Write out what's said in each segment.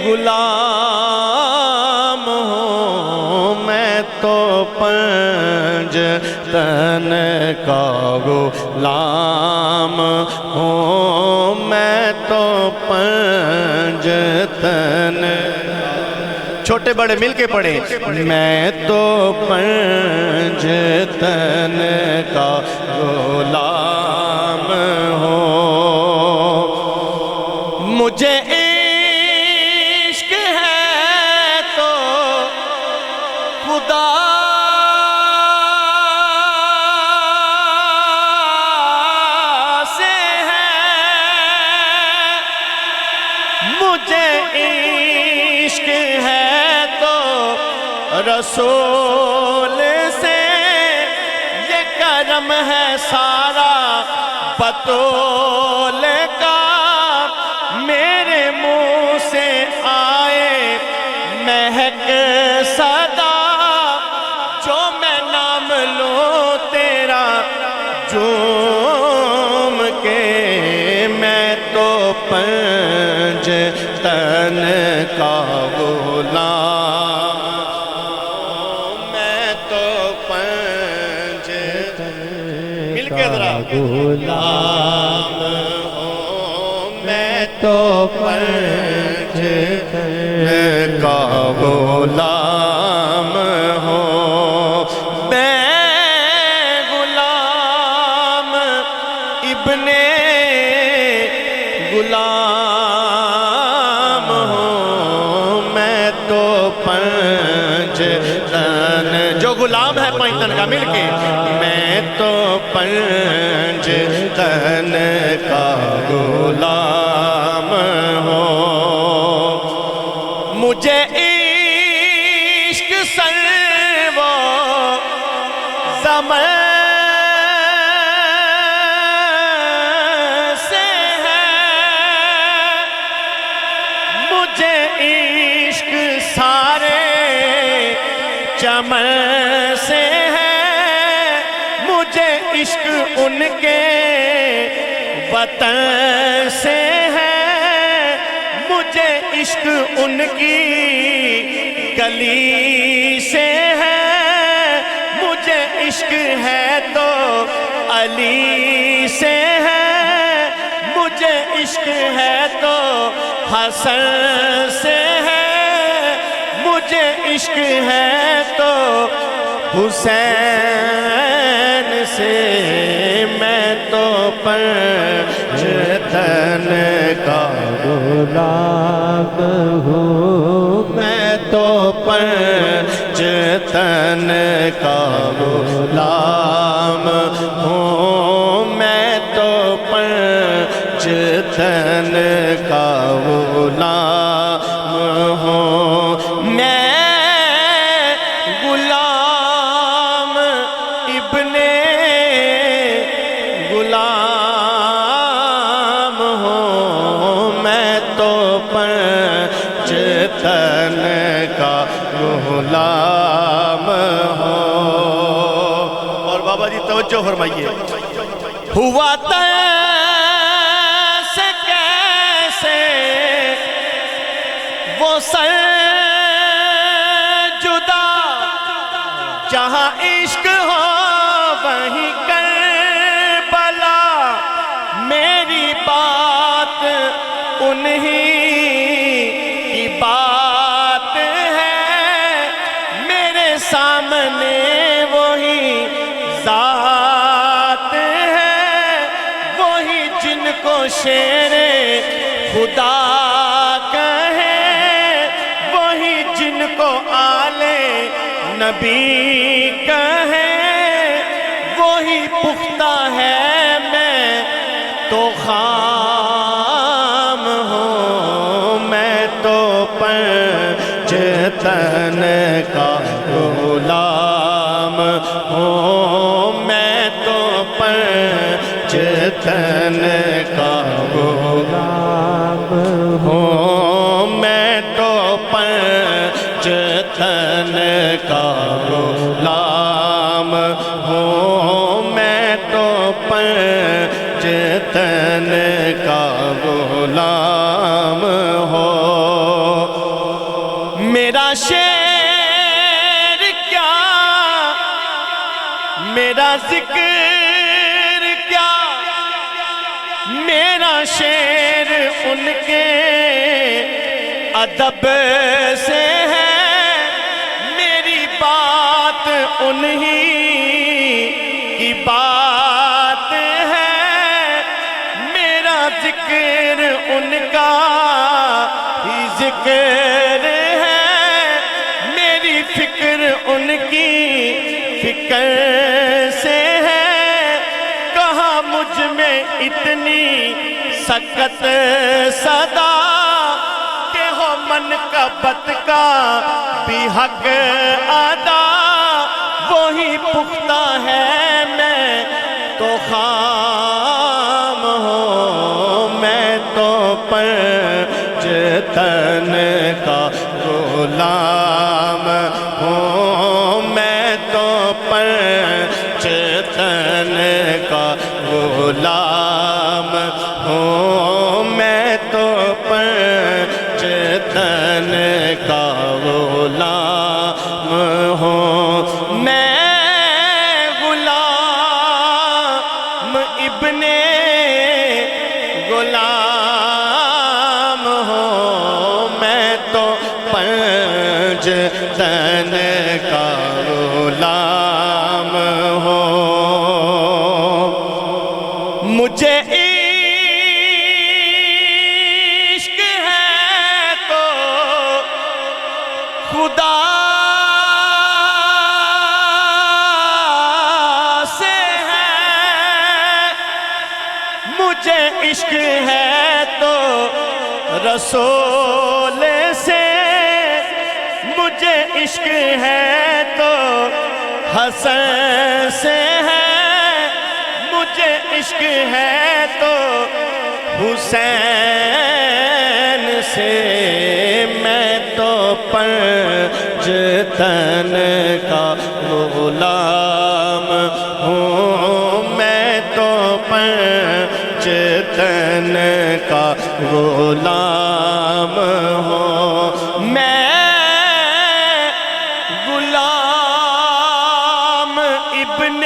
غلام ہوں، میں تو پنجتن کا غلام ہوں، میں تو پنجتن، چھوٹے بڑے مل کے پڑھیں، میں تو پنجتن کا غلام ہوں، مجھے عشق ہے تو خدا سے ہے، مجھے عشق ہے تو رسول سے، یہ کرم ہے سارا بطول کا، میرے منہ سے آئے مہک صدا، جو میں نام لوں تیرا جوم کے، میں تو پنجتن کا غلام، میں تو پنجتن مل کے ذرا غلام ہوں، میں تو پنجتن کا غلام ہوں، میں غلام ابن غلام ہوں، میں تو پنجتن، جو غلام ہے پنجتن کا مل کے، میں تو پنجتن کا غلام ہوں، مجھے عشق سرو زمن سے ہے، مجھے عشق سارے چمن سے ہے، مجھے عشق ان کے وطن سے ہے، مجھے عشق ان کی گلی سے ہے، مجھے عشق ہے تو علی سے ہے، مجھے عشق ہے تو حسن سے ہے، مجھے عشق ہے تو حسین سے، میں تو پنجتن کا غلام ہوں، میں تو پنجتن کا غلام ہوں، میں تو پنجتن کا غلام ہوں، میں غلام ابن غلام ہوں، میں تو پنجتن کا غلام ہوں، اور بابا جی توجہ فرمائیے، ہوا تیسے کیسے وہ سر جدا، جہاں عشق ہو وہیں کربلا، میری بات انہی کی بات ہے، میرے سامنے وہی ذات ہے، وہی جن کو شیر خدا کہے، وہی جن کو آل نبی کہے، وہی پختہ ہے، میں تو خام ہوں، میں تو پنجتن کا غلام ہوں، میں تو پنجتن کا غلام ہوں، میں تو پنجتن کا غلام ہوں، میں تو پنجتن کا غلام ہوں، میرا شعر کیا، میرا ذکر کیا، میرا شعر ان کے ادب سے ہے، میری بات انہی کی بات ہے، میرا ذکر ان کا ہی ذکر ہے، میری فکر ان کی فکر سے ہے، کہاں مجھ میں اتنی سکت صدا کہ ہو من کا بت کا بھی حق ادا، وہی پختہ ہے میں تو خام ہوں، میں تو پنجتن کا غلام ہوں، میں تو پنجتن کا غلام ہوں، میں تو پنجتن کا غلام ہوں، میں غلام ابن غلام ہوں، میں تو پنجتن کا غلام ہوں، مجھے عشق ہے تو خدا سے ہے، مجھے عشق ہے تو رسول سے، مجھے عشق ہے تو حسن سے ہے، مجھے عشق ہے تو حسین سے، میں تو پنجتن کا غلام ہوں، میں تو پنجتن کا غلام ہوں، میں غلام ابن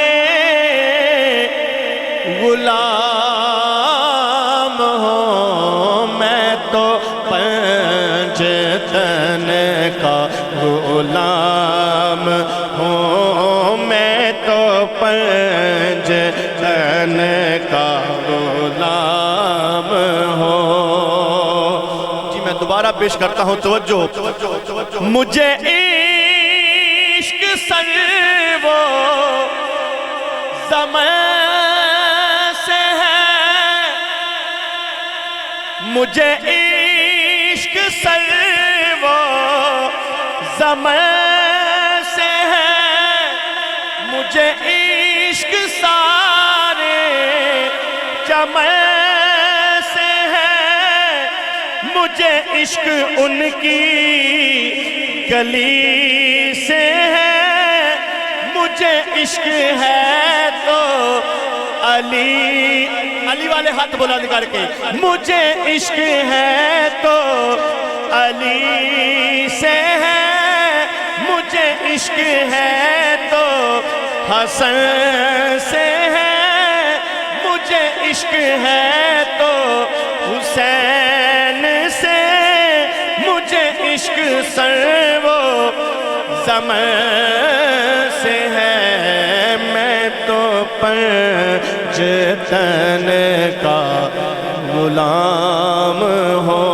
غلام ہوں، میں تو پنجتن کا غلام ہوں، میں تو پنجتن کا غلام ہوں۔ جی میں دوبارہ پیش کرتا ہوں، توجہ، مجھے عشق سر وہ زمان سے ہے، مجھے عشق سر وہ زمان سے ہے، مجھے عشق سارے جمع سے ہے، مجھے عشق ان کی گلی سے ہے، مجھے عشق ہے تو علی والے ہاتھ بلند کر کے، مجھے عشق ہے تو علی سے ہے، مجھے عشق ہے تو حسن سے ہے، مجھے عشق ہے تو حسین سے، مجھے عشق سر وہ زمان سے ہے، میں تو پنجتن کا غلام ہوں۔